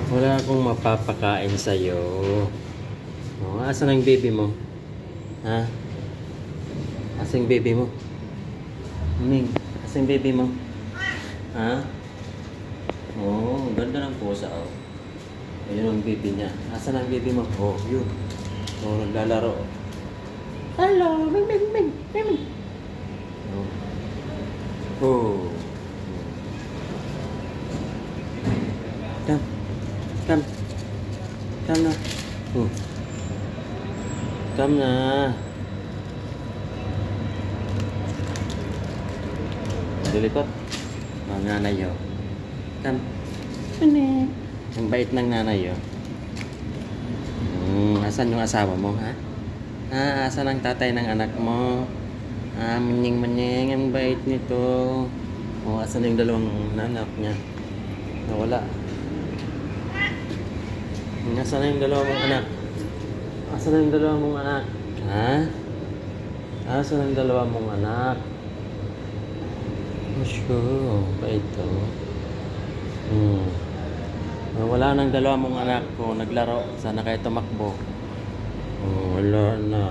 Wala akong mapapakain sa'yo. Oh, asan ang baby mo? Ha? Asan ang baby mo? Ming, asan ang baby mo? Ha? Oh, ganda ng pusa, oh. Ayun ang baby niya. Asan ang baby mo? Oh, yun. Oh, naglalaro. Hello, Ming, Ming, Ming, Ming. Oh. Oh. Come. Come. Come na. Oh. Come na. Dilikot. Ang nanay yun. Come. Ano? Ang bait ng nanay yun. Asan yung asawa mo, ha? Asan ang tatay ng anak mo? Manying-manying. Ang bait nito. Oh, asan yung dalawang anak niya? Nawala. Nasaan yung dalawa mong anak? Asan yung dalawa mong anak? Ha? Asan yung dalawa mong anak? Sure, ba ito? Wala nang dalawa mong anak ko naglaro. Sana kayo tumakbo. Wala na.